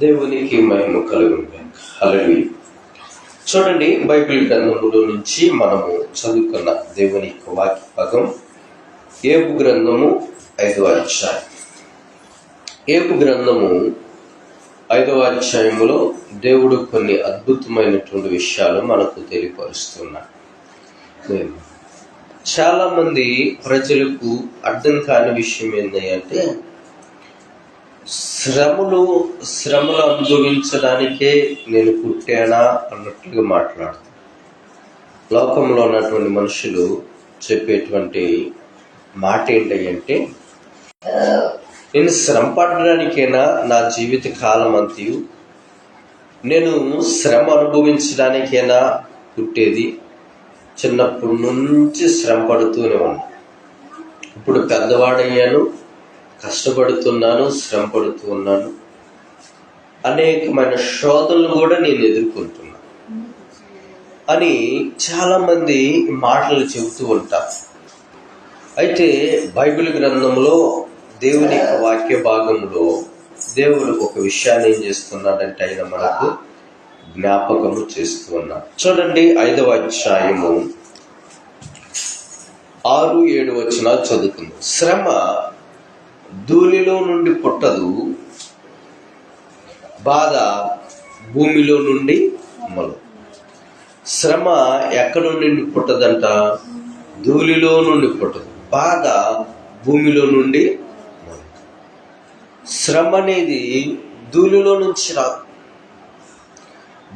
దేవునికి మహిమ కలుగును. హల్లెలూయా. చూడండి, బైబిల్ గ్రంథములో నుంచి మనము చదువుకున్న దేవుని యొక్క వాక్య భాగం యోబు గ్రంథము 5వ అధ్యాయం. యోబు గ్రంథము 5వ అధ్యాయములో దేవుడు కొన్ని అద్భుతమైనటువంటి విషయాలు మనకు తెలియపరుస్తున్నాడు. చాలా మంది ప్రజలకు అర్థం కాని విషయం ఏంటంటే, శ్రమలు అనుభవించడానికే నేను పుట్టానా అన్నట్లుగా మాట్లాడుతాను. లోకంలో ఉన్నటువంటి మనుషులు చెప్పేటువంటి మాట ఏంటంటే, నేను శ్రమ పడడానికైనా నా జీవిత కాలం అంతయు, నేను శ్రమ అనుభవించడానికైనా పుట్టేది, చిన్నప్పటి నుంచి శ్రమ పడుతూనే ఉన్నాను, ఇప్పుడు పెద్దవాడయ్యాను, కష్టపడుతున్నాను, శ్రమ పడుతూ ఉన్నాను, అనేకమైన శోధనలు కూడా నేను ఎదుర్కొంటున్నాను అని చాలామంది మాటలు చెబుతూ ఉంటారు. అయితే బైబిల్ గ్రంథంలో దేవుని యొక్క వాక్య భాగంలో దేవుడు ఒక విషయాన్ని ఏం చేస్తున్నాడంటే ఆయన మనకు జ్ఞాపకము చేస్తూ ఉన్నాడు. చూడండి, 5వ అధ్యాయము 6-7 వచనాలు చదువుకుందాం. శ్రమ ధూళిలో నుండి పుట్టదు, బాధ భూమిలో నుండి మొలదు. శ్రమ ఎక్కడి నుండి పుట్టదంట? ధూళిలో నుండి పుట్టదు, బాధ భూమిలో నుండి మొలదు. శ్రమ అనేది ధూళిలో నుంచి రాదు,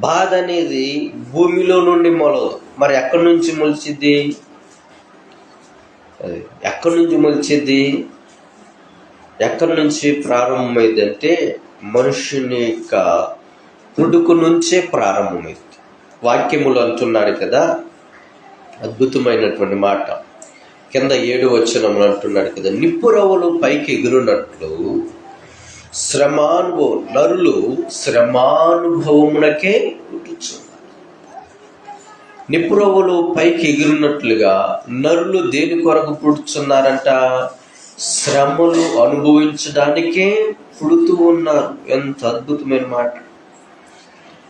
బాధ అనేది భూమిలో నుండి మొలదు. మరి ఎక్కడి నుంచి మొలిచిద్ది? ఎక్కడి నుంచి మొలిచిద్ది? ఎక్కడి నుంచి ప్రారంభమైందంటే మనుషుని యొక్క పుట్టుక నుంచే ప్రారంభమైంది. వాక్యములు అంటున్నాడు కదా, అద్భుతమైనటువంటి మాట. కింద 7వ వచనములు అంటున్నాడు కదా, నిప్పురవ్వలు పైకి ఎగురున్నట్లు నరులు శ్రమానుభవమునకే పుట్టుచున్నారు. నిప్పురవ్వలు పైకి ఎగురున్నట్లుగా నరులు దేని కొరకు పుట్టుచున్నారంట? శ్రమలు అనుభవించడానికే పుడుతూ ఉన్నారు. ఎంత అద్భుతమైన మాట.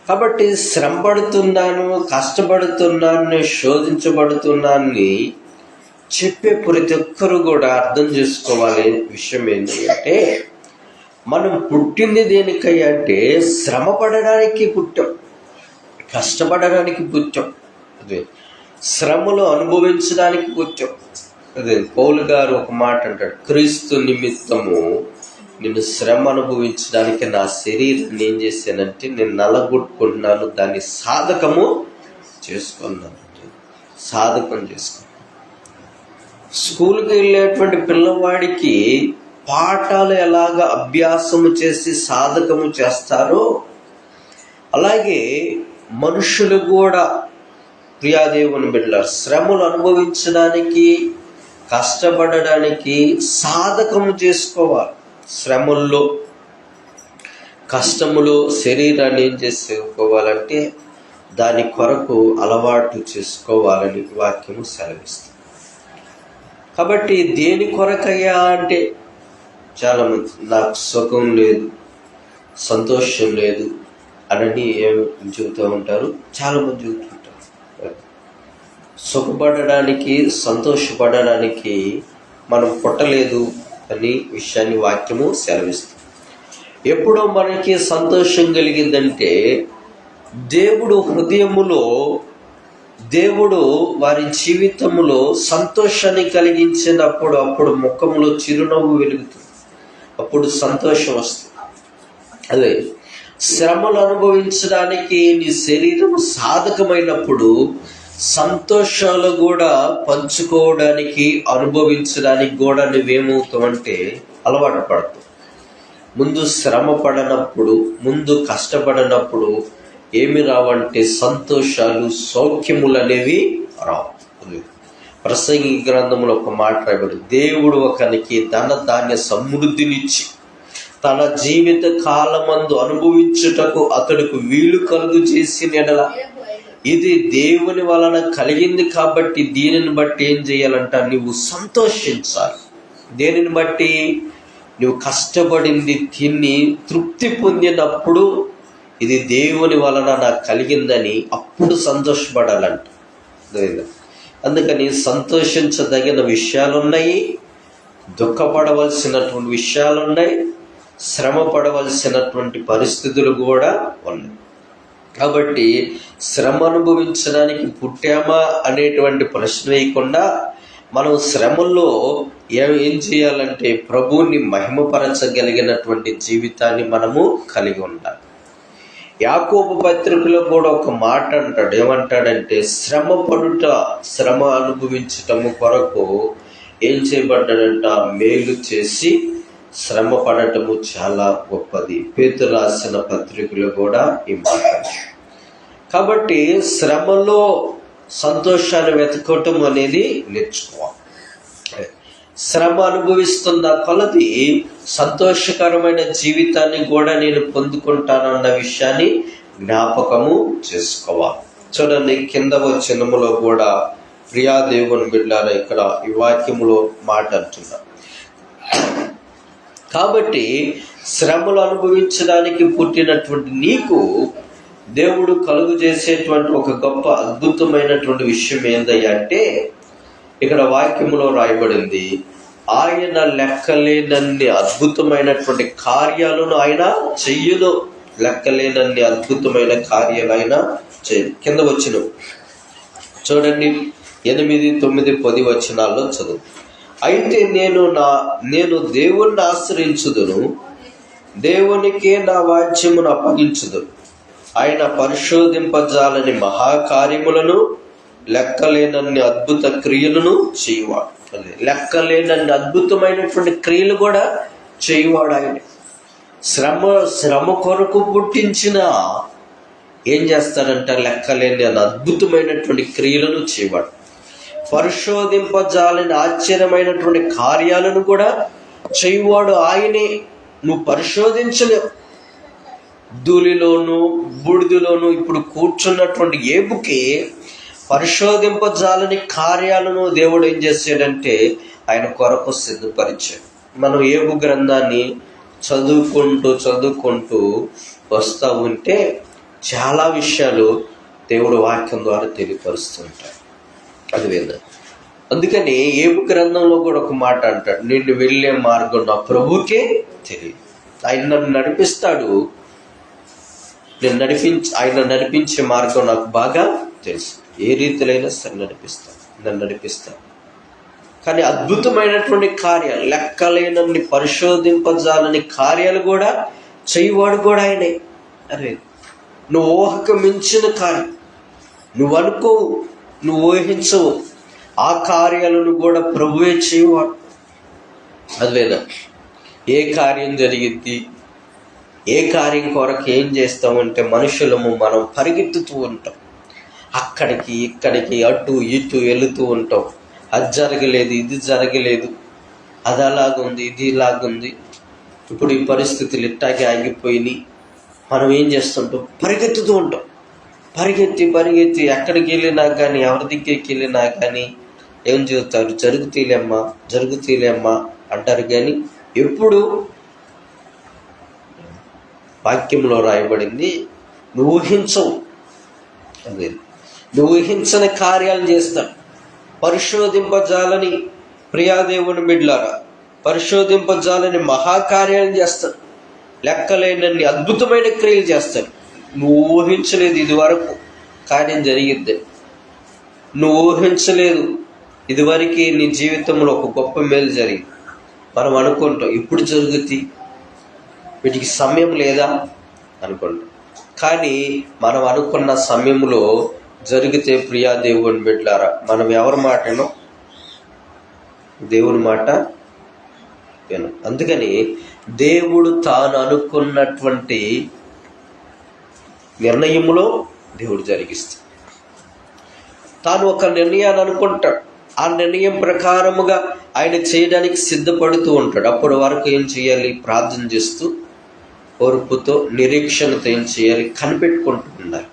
కాబట్టి శ్రమ పడుతున్నాను, కష్టపడుతున్నాను, శోధించబడుతున్నాను చెప్పే ప్రతి ఒక్కరు కూడా అర్థం చేసుకోవాలి విషయం ఏంటి అంటే, మనం పుట్టింది దేనికయ్యా అంటే శ్రమ పడడానికి పుట్టాం, కష్టపడడానికి పుట్టాం, అదే శ్రమలు అనుభవించడానికి పుట్టాం. అదే పౌలు గారు ఒక మాట అంటాడు, క్రీస్తు నిమిత్తము నేను శ్రమ అనుభవించడానికి నా శరీరాన్ని ఏం చేశానంటే నేను నలగొట్టుకుంటున్నాను, దాన్ని సాధకము చేసుకున్నాను. సాధకం చేసుకున్నాను. స్కూల్కి వెళ్ళేటువంటి పిల్లవాడికి పాఠాలు ఎలాగ అభ్యాసము చేసి సాధకము చేస్తారో, అలాగే మనుషులు కూడా ప్రియాదేవుని బిడ్డలారు శ్రమలు అనుభవించడానికి, కష్టపడడానికి సాధకము చేసుకోవాలి. శ్రమల్లో, కష్టములో శరీరాన్ని ఏం చేసుకోవాలంటే దాని కొరకు అలవాటు చేసుకోవాలని వాక్యము సెలవిస్తుంది. కాబట్టి దేని కొరకయ్యా అంటే, చాలామంది నాకు సుఖం లేదు, సంతోషం లేదు అని ఏమి చెబుతూ ఉంటారు. చాలామంది చెబుతుంటారు సుఖపడడానికి, సంతోషపడడానికి మనం పుట్టలేదు అని విషయాన్ని వాక్యము సెలవిస్తుంది. ఎప్పుడో మనకి సంతోషం కలిగిందంటే దేవుడు హృదయములో, దేవుడు వారి జీవితంలో సంతోషాన్ని కలిగించినప్పుడు అప్పుడు ముఖంలో చిరునవ్వు వెలుగుతుంది, అప్పుడు సంతోషం వస్తుంది. అదే శ్రమలు అనుభవించడానికి నీ శరీరం సాధకమైనప్పుడు సంతోషాలు కూడా పంచుకోవడానికి, అనుభవించడానికి కూడా నువ్వేమవుతావంటే అలవాటు పడతావు. ముందు శ్రమ పడనప్పుడు, ముందు కష్టపడినప్పుడు ఏమి రావంటే సంతోషాలు, సౌఖ్యములు అనేవి రావు. ప్రసంగి గ్రంథంలో ఒక మాట రాయబడి, దేవుడు ఒకనికి ధన ధాన్య సమృద్ధినిచ్చి తన జీవిత కాలమందు అనుభవించుటకు అతడికి వీలు కలుగు చేసిన ఎడల ఇది దేవుని వలన కలిగింది కాబట్టి దీనిని బట్టి ఏం చేయాలంట, నువ్వు సంతోషించాలి. దేనిని బట్టి? నువ్వు కష్టపడింది తిని తృప్తి పొందినప్పుడు ఇది దేవుని వలన నాకు కలిగిందని అప్పుడు సంతోషపడాలంట. అందుకని సంతోషించదగిన విషయాలున్నాయి, దుఃఖపడవలసినటువంటి విషయాలున్నాయి, శ్రమ పడవలసినటువంటి పరిస్థితులు కూడా ఉన్నాయి. కాబట్టి శ్రమ అనుభవించడానికి పుట్టామా అనేటువంటి ప్రశ్న వేయకుండా మనం శ్రమల్లో ఏం చేయాలంటే ప్రభువుని మహిమపరచగలిగినటువంటి జీవితాన్ని మనము కలిగి ఉండాలి. యాకోబు పత్రికలో కూడా ఒక మాట అంటాడు. ఏమంటాడంటే శ్రమ పడుట, శ్రమ అనుభవించటము కొరకు ఏం చేయబడ్డాడంట, మేలు చేసి శ్రమ పడటము చాలా గొప్పది. పేతురు రాసిన పత్రికలో కూడా ఈ మాట. కాబట్టి శ్రమలో సంతోషాన్ని వెతకటం అనేది నేర్చుకోవాలి. శ్రమ అనుభవిస్తున్న కొలది సంతోషకరమైన జీవితాన్ని కూడా నేను పొందుకుంటానన్న విషయాన్ని జ్ఞాపకము చేసుకోవాలి. చూడండి, కింద వచనములో కూడా ప్రియా దేవుని బిడ్డలారా, ఇక్కడ ఈ వాక్యములో మాట అంటున్నారు. కాబట్టి శ్రమలు అనుభవించడానికి పుట్టినటువంటి నీకు దేవుడు కలుగు చేసేటువంటి ఒక గొప్ప అద్భుతమైనటువంటి విషయం ఏందయ్యా అంటే, ఇక్కడ వాక్యములో రాయబడింది, ఆయన లెక్కలేనన్ని అద్భుతమైనటువంటి కార్యాలను ఆయన చెయ్యను. లెక్కలేనన్ని అద్భుతమైన కార్యాలు ఆయన చేయను. కింద వచ్చిన చూడండి, 8, 9, 10 వచనాల్లో చదువు. అయితే నేను దేవుణ్ణి ఆశ్రయించుదును, దేవునికే నా వాక్యమును అప్పగించుదును. ఆయన పరిశోధింపజాలని మహాకార్యములను, లెక్కలేనన్ని అద్భుత క్రియలను చేయవాడు. లెక్కలేనన్ని అద్భుతమైనటువంటి క్రియలు కూడా చేయవాడు ఆయన. శ్రమ కొరకు పుట్టించిన ఏం చేస్తాడంట, లెక్కలేని అద్భుతమైనటువంటి క్రియలను చేయవాడు. పరిశోధింపజాలని ఆశ్చర్యమైనటువంటి కార్యాలను కూడా చేయవాడు ఆయనే. నువ్వు పరిశోధించలేవు. ధూళిలోను బూడిదలోను ఇప్పుడు కూర్చున్నటువంటి ఏబుకి పరిశోధింపజాలని కార్యాలను దేవుడు ఏం చేశాడంటే ఆయన కొరకు సిద్ధపరిచాడు. మనం ఏబు గ్రంథాన్ని చదువుకుంటూ వస్తూ ఉంటే చాలా విషయాలు దేవుడు వాక్యం ద్వారా తెలియపరుస్తుంటాడు. అది విన్నా. అందుకని ఏబు గ్రంథంలో కూడా ఒక మాట అంటాడు, నిన్ను వెళ్ళే మార్గం నా ప్రభుకే తెలియదు. ఆయన నన్ను నడిపిస్తాడు, ఆయన నడిపించే మార్గం నాకు బాగా తెలుసు. ఏ రీతిలైనా సరే నన్ను నడిపిస్తాను. కానీ అద్భుతమైనటువంటి కార్యాలు, లెక్కలేనన్ని పరిశోధింపజాలని కార్యాలు కూడా చేయవాడు కూడా ఆయనే. అరే, నువ్వు ఊహకు మించిన కార్యం, నువ్వు అనుకోవు, నువ్వు ఊహించవు, ఆ కార్యాలను కూడా ప్రభువే చేయవాడు. అదేనా, ఏ కార్యం జరిగిద్ది, ఏ కార్యం కొరకు ఏం చేస్తామంటే మనుషులము మనం పరిగెత్తుతూ ఉంటాం, అక్కడికి ఇక్కడికి అటు ఇటు వెళుతూ ఉంటాం. అది జరగలేదు, ఇది జరగలేదు, అది అలాగుంది, ఇది ఇలాగుంది, ఇప్పుడు ఈ పరిస్థితులు ఇట్టాగే ఆగిపోయినాయి. మనం ఏం చేస్తుంటాం, పరిగెత్తుతూ ఉంటాం. పరిగెత్తి ఎక్కడికి వెళ్ళినా కానీ, ఎవరి దగ్గరికి వెళ్ళినా కానీ ఏం చెబుతారు, జరుగుతీలేమ్మా అంటారు. కానీ ఎప్పుడు వాక్యంలో రాయబడింది, నువ్వు ఊహించవు, అదే నువ్వు ఊహించని కార్యాలు చేస్తాడు. పరిశోధింపజాలని ప్రియాదేవుని బిడ్డలారా, పరిశోధింపజాలని మహాకార్యాలు చేస్తాడు. లెక్కలేనన్ని అద్భుతమైన క్రియలు చేస్తాడు. నువ్వు ఊహించలేదు ఇదివరకు కార్యం జరిగిద్ది, నువ్వు ఊహించలేదు ఇదివరకు నీ జీవితంలో ఒక గొప్ప మేలు జరిగింది. మనం అనుకుంటాం ఇప్పుడు జరుగుతుంది, వీటికి సమయం లేదా అనుకుంటాం. కానీ మనం అనుకున్న సమయంలో జరిగితే ప్రియా దేవుని బిడ్డలారా, మనం ఎవరి మాటనో దేవుని మాట విను. అందుకని దేవుడు తాను అనుకున్నటువంటి నిర్ణయంలో దేవుడు జరిగిస్తాడు. తాను ఒక నిర్ణయాన్ని అనుకుంటాడు, ఆ నిర్ణయం ప్రకారముగా ఆయన చేయడానికి సిద్ధపడుతూ ఉంటాడు. అప్పటి వరకు ఏం చేయాలి, ప్రార్థన చేస్తూ ఓర్పుతో నిరీక్షణతో ఏం చేయాలి, కనిపెట్టుకుంటూ ఉండాలి.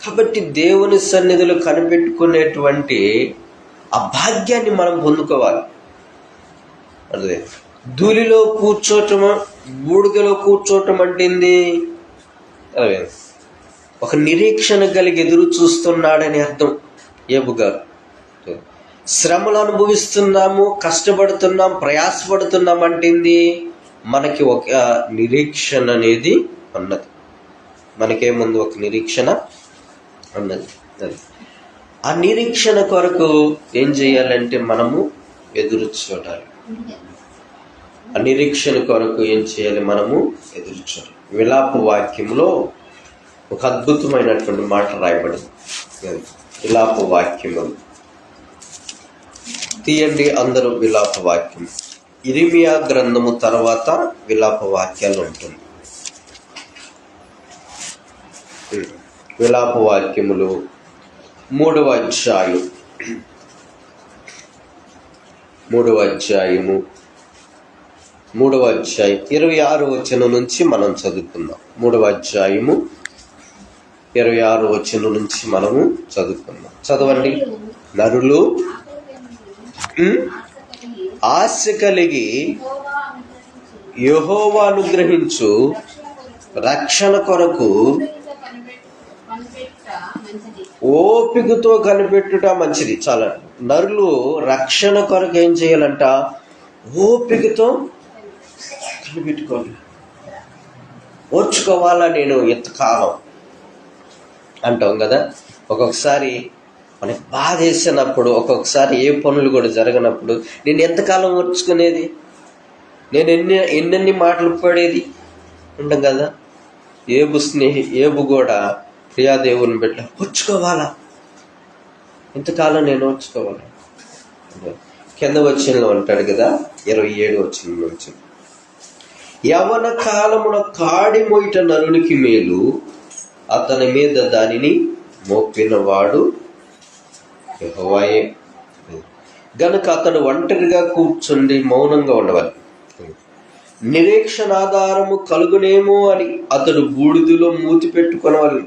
కాబట్టి దేవుని సన్నిధిలో కనిపెట్టుకునేటువంటి ఆ భాగ్యాన్ని మనం పొందుకోవాలి. అదే ధూళిలో కూర్చోటం, బూడిదలో కూర్చోటం అంటేంది? ఒక నిరీక్షణ కలిగి ఎదురు చూస్తున్నాడని అర్థం. యోబు గారు శ్రమలు అనుభవిస్తున్నాము, కష్టపడుతున్నాం, ప్రయాసపడుతున్నాం అంటేంది? మనకి ఒక నిరీక్షణ అనేది ఉన్నది. మనకేముంది? ఒక నిరీక్షణ ఉన్నది. ఆ నిరీక్షణ కొరకు ఏం చేయాలంటే మనము ఎదురు చూడాలి. ఆ నిరీక్షణ కొరకు ఏం చేయాలి? మనము ఎదురు చూడాలి. విలాప వాక్యంలో ఒక అద్భుతమైనటువంటి మాట రాయబడింది. విలాప వాక్యములు తీయండి అందరూ. విలాప వాక్యం ఇరిమియా గ్రంథము తర్వాత విలాప వాక్యాలు ఉంటుంది. విలాప వాక్యములు 3వ అధ్యాయం 26వ వచనం నుంచి మనం చదువుకుందాం. 3వ అధ్యాయము 26వ వచనం నుంచి మనము చదువుకుందాం. చదవండి. నరులు ఆశ కలిగి యెహోవా అనుగ్రహించు రక్షణ కొరకు ఓపికతో కనిపెట్టుట మంచిది. చాలా నరులు రక్షణ కొరకు ఏం చేయాలంట? ఓపికతో కనిపెట్టుకోవాలి, ఓర్చుకోవాలా. నేను ఎంతకాలం అంటాం కదా. ఒక్కొక్కసారి మనకి బాధ వేసినప్పుడు, ఒక్కొక్కసారి ఏ పనులు కూడా జరగనప్పుడు నేను ఎంతకాలం ఓర్చుకునేది, నేను ఎన్నెన్ని మాటలు పడేది ఉంటాం కదా. ఏబు కూడా ప్రియాదేవుని బిడ్డ ఓర్చుకోవాలా, ఇంతకాలం నేను ఓర్చుకోవాలా. కింద వచనంలో ఉంటాడు కదా, 27వ వచనం నుంచి, యవన కాలమున కాడి మోయిట నరునికి మేలు, అతని మీద దానిని మోపినవాడు యెహోవాయే గనుక అతడు ఒంటరిగా కూర్చుండి మౌనంగా ఉండవాలి. నిరీక్షణాధారము కలుగునేమో అని అతడు బూడిదలో మూతి పెట్టుకోవాలి.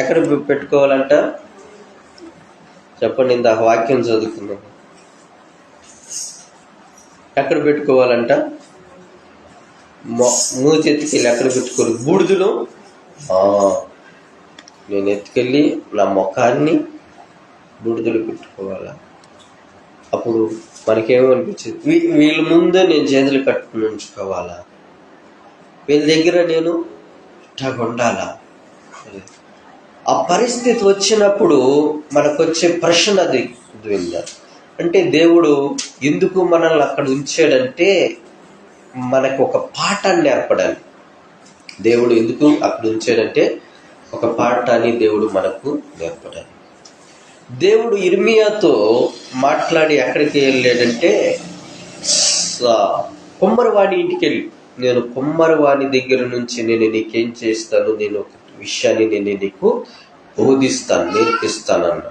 ఎక్కడ పెట్టుకోవాలంట చెప్పండి. ఇంత వాక్యం చదువుకుందాం. ఎక్కడ పెట్టుకోవాలంట? మూతి ఎత్తుకెళ్ళి ఎక్కడ పెట్టుకోవాలి? బూడిదలో. నేను ఎత్తుకెళ్ళి నా ముఖాన్ని బూడిదలో పెట్టుకోవాలా? అప్పుడు మనకేమనిపించింది? వీళ్ళ ముందే నేను చేతులు కట్టుకుని ఉంచుకోవాలా? వీళ్ళ దగ్గర నేను ఇట్లా ఉండాలా? ఆ పరిస్థితి వచ్చినప్పుడు మనకు వచ్చే ప్రశ్న అది అంటే, దేవుడు ఎందుకు మనల్ని అక్కడ ఉంచాడంటే మనకు ఒక పాఠాన్ని నేర్పడాలి. దేవుడు ఎందుకు అక్కడ ఉంచాడంటే ఒక పాఠాన్ని దేవుడు మనకు నేర్పడాలి. దేవుడు ఇర్మియాతో మాట్లాడి ఎక్కడికి వెళ్ళాడంటే కుమ్మరివాణి ఇంటికి వెళ్ళి, నేను కుమ్మరివాణి దగ్గర నుంచి నేను నీకేం చేస్తాను, నేను ఒక విషయాన్ని నేను నీకు బోధిస్తాను, నేర్పిస్తాను అన్నా.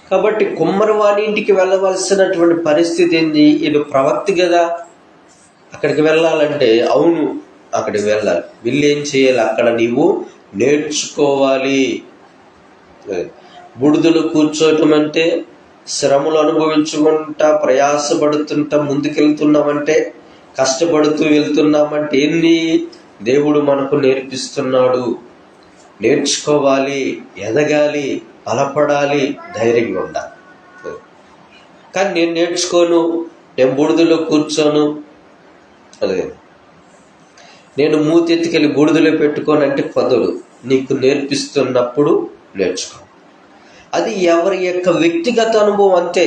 కాబట్టి కుమ్మరివాణి ఇంటికి వెళ్ళవలసినటువంటి పరిస్థితి ఏంది? ఇది ప్రవక్తి కదా, అక్కడికి వెళ్ళాలంటే అవును అక్కడికి వెళ్ళాలి. వీళ్ళు ఏం చేయాలి? అక్కడ నీవు నేర్చుకోవాలి. బుడిదలు కూర్చోవటం అంటే శ్రమలు అనుభవించుకుంటా ప్రయాసపడుతుంటా ముందుకెళ్తున్నామంటే, కష్టపడుతూ వెళ్తున్నామంటే ఏంది? దేవుడు మనకు నేర్పిస్తున్నాడు. నేర్చుకోవాలి, ఎదగాలి, బలపడాలి, ధైర్యంగా ఉండాలి. కానీ నేను నేర్చుకోను, నేను బూడిదలో కూర్చోను, అదే నేను మూతెత్తికెళ్ళి బూడిదలో పెట్టుకోనంటే కుదరదు. నీకు నేర్పిస్తున్నప్పుడు నేర్చుకో. అది ఎవరి యొక్క వ్యక్తిగత అనుభవం అంతే.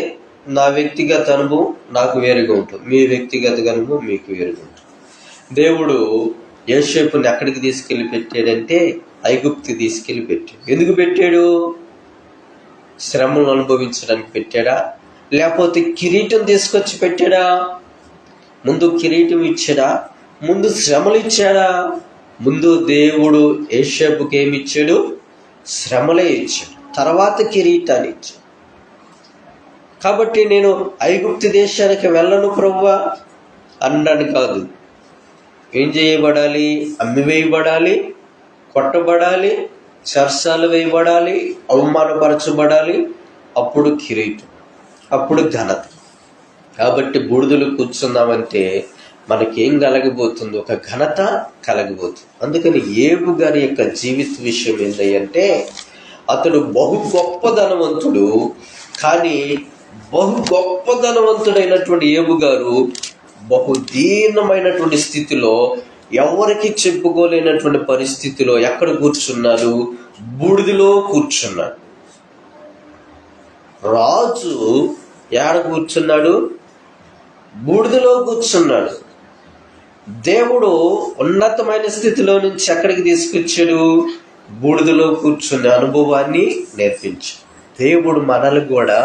నా వ్యక్తిగత అనుభవం నాకు వేరుగా ఉంటుంది, మీ వ్యక్తిగత అనుభవం మీకు వేరుగా ఉంటుంది. దేవుడు యోసేపుని ఎక్కడికి తీసుకెళ్ళి పెట్టాడంటే ఐగుప్తుకి తీసుకెళ్ళి పెట్టాడు. ఎందుకు పెట్టాడు? శ్రమను అనుభవించడానికి పెట్టాడా? లేకపోతే కిరీటం తీసుకొచ్చి పెట్టాడా? ముందు కిరీటం ఇచ్చాడా? ముందు శ్రమలు ఇచ్చాడా? ముందు దేవుడు యోసేపుకి ఏమి ఇచ్చాడు? శ్రమలే ఇచ్చాడు, తర్వాత కిరీటాన్ని ఇచ్చాడు. కాబట్టి నేను ఐగుప్తు దేశానికి వెళ్ళను ప్రభువా అన్నాడు కాదు. ఏం చేయబడాలి? అమ్మివేయబడాలి, కొట్టబడాలి, చర్చాలు వేయబడాలి, అవమానపరచబడాలి, అప్పుడు కిరీటం, అప్పుడు ఘనత. కాబట్టి బూడిదలో కూర్చున్నామంటే మనకేం కలగబోతుంది? ఒక ఘనత కలగబోతుంది. అందుకని ఏబు గారి యొక్క జీవిత విషయం ఏంటంటే, అతడు బహు గొప్ప ధనవంతుడు. కానీ బహు గొప్ప ధనవంతుడైనటువంటి ఏబు గారు బహు దీనమైనటువంటి స్థితిలో, ఎవరికి చెప్పుకోలేనటువంటి పరిస్థితిలో ఎక్కడ కూర్చున్నారు? బూడిదలో కూర్చున్నాడు. రాజు ఎక్కడ కూర్చున్నాడు? బూడిదలో కూర్చున్నాడు. దేవుడు ఉన్నతమైన స్థితిలో నుంచి ఎక్కడికి తీసుకొచ్చాడు? బూడిదలో కూర్చునే అనుభవాన్ని నేర్పించాడు. దేవుడు మనల్ని కూడా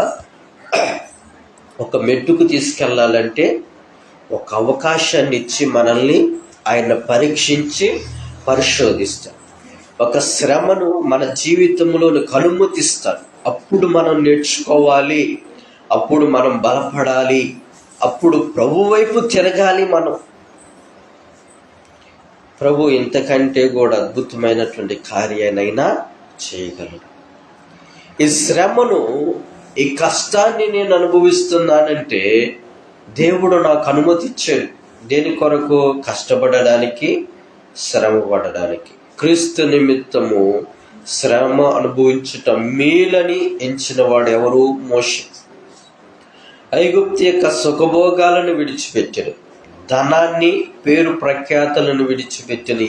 ఒక మెట్టుకు తీసుకెళ్ళాలంటే ఒక అవకాశాన్ని ఇచ్చి మనల్ని ఆయన పరీక్షించి పరిశోధిస్తాడు. ఒక శ్రమను మన జీవితంలోనికి అనుమతిస్తాడు. అప్పుడు మనం నేర్చుకోవాలి, అప్పుడు మనం బలపడాలి, అప్పుడు ప్రభు వైపు తిరగాలి. మనం ప్రభు ఇంతకంటే కూడా అద్భుతమైనటువంటి కార్యానైనా చేయగలడు. ఈ శ్రమను, ఈ కష్టాన్ని నేను అనుభవిస్తున్నానంటే దేవుడు నాకు అనుమతి ఇచ్చాడు. దేని కొరకు? కష్టపడడానికి, శ్రమ పడడానికి. క్రీస్తు నిమిత్తము శ్రమ అనుభవించటం మేలని ఎంచిన వాడు ఎవరు? మోషే. ఐగుప్తు యొక్క సుఖభోగాలను విడిచిపెట్టాడు, ధనాన్ని, పేరు ప్రఖ్యాతలను విడిచిపెట్టిన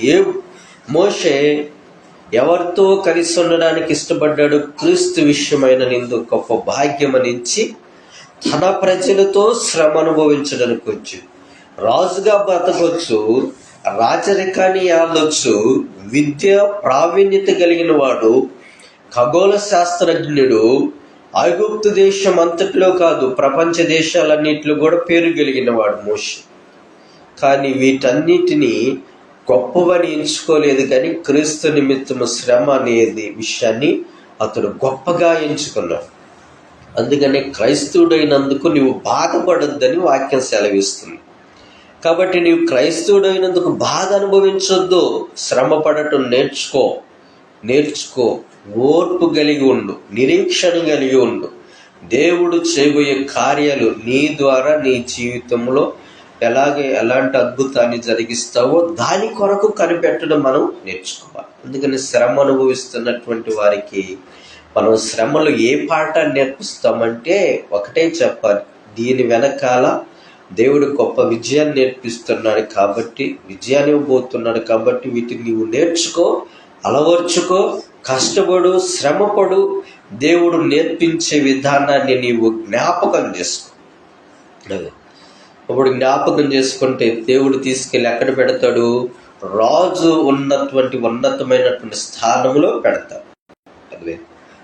మోషే ఎవరితో కలిసి ఉండడానికి ఇష్టపడ్డాడు? క్రీస్తు విషయమైన నిందు గొప్ప భాగ్యమనించి తన ప్రజలతో శ్రమ అనుభవించడానికి వచ్చు. రాజుగా బ్రతకొచ్చు, రాజరికాన్ని ఆడొచ్చు, విద్య ప్రావీణ్యత కలిగిన వాడు, ఖగోళ శాస్త్రజ్ఞుడు, ఐగుప్తు దేశం అంతటిలో కాదు ప్రపంచ దేశాలన్నింటిలో కూడా పేరు కలిగిన వాడు మోషే. కానీ వీటన్నిటినీ గొప్పవని ఎంచుకోలేదు. కానీ క్రీస్తు నిమిత్తము శ్రమ అనేది విషయాన్ని అతడు గొప్పగా ఎంచుకున్నాడు. అందుకని క్రైస్తవుడైనందుకు నీవు బాధపడొద్దని వాక్యం సెలవిస్తుంది. కాబట్టి నీవు క్రైస్తవుడైనందుకు బాధ అనుభవించొద్దు, శ్రమ పడటం నేర్చుకో, ఓర్పు కలిగి ఉండు, నిరీక్షణ కలిగి ఉండు. దేవుడు చేయబోయే కార్యాలు నీ ద్వారా నీ జీవితంలో ఎలాంటి అద్భుతాన్ని జరిగిస్తావో దాని కొరకు కనిపెట్టడం మనం నేర్చుకోవాలి. అందుకని శ్రమ అనుభవిస్తున్నటువంటి వారికి మనం శ్రమలో ఏ పాఠాన్ని నేర్పిస్తామంటే ఒకటే చెప్పాలి: దీని వెనకాల దేవుడు గొప్ప విజయాన్ని నేర్పిస్తున్నాడు కాబట్టి, విజయాన్ని ఇవ్వబోతున్నాడు కాబట్టి వీటిని నీవు నేర్చుకో, అలవర్చుకో, కష్టపడు, శ్రమపడు. దేవుడు నేర్పించే విధానాన్ని నీవు జ్ఞాపకం చేసుకో. ఇప్పుడు జ్ఞాపకం చేసుకుంటే దేవుడు తీసుకెళ్ళి ఎక్కడ పెడతాడు? రాజు ఉన్నతమైనటువంటి స్థానంలో పెడతాడు. అదే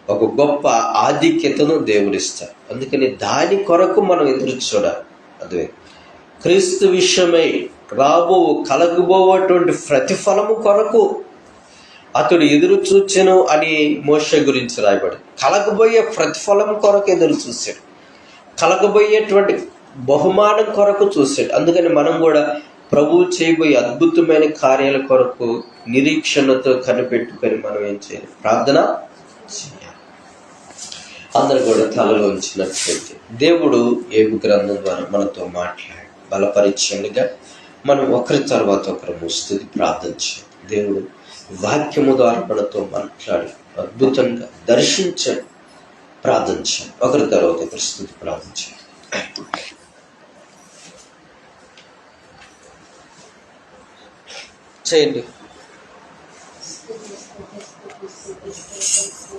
ఒక గొప్ప ఆధిక్యతను దేవుడిస్తాడు. అందుకని దాని కొరకు మనం ఎదురు చూడాలి. అదే క్రీస్తు విషయమై కలగబోయేటువంటి ప్రతిఫలము కొరకు అతడు ఎదురు చూచెను అని మోషే గురించి రాయబడి, కలగబోయే ప్రతిఫలం కొరకు ఎదురు చూశాడు, కలగబోయేటువంటి బహుమానం కొరకు చూశాడు. అందుకని మనం కూడా ప్రభువు చేయబోయే అద్భుతమైన కార్యాల కొరకు నిరీక్షణతో కనిపెట్టుకొని మనం ఏం చేయాలి? ప్రార్థన చేయాలి. అందరూ కూడా తలలో ఉంచినట్లయితే దేవుడు ఏబు గ్రంథం ద్వారా మనతో మాట్లాడి బలపరిచయంగా మనం ఒకరి తర్వాత ఒకరు స్తుతి ప్రార్థన చేయాలి. దేవుడు వాక్యము ద్వారా మనతో మాట్లాడి అద్భుతంగా దర్శించండి. ప్రార్థన చేయండి. ఒకరి తర్వాత ఒకరు స్తుతి ప్రార్థన చేయండి.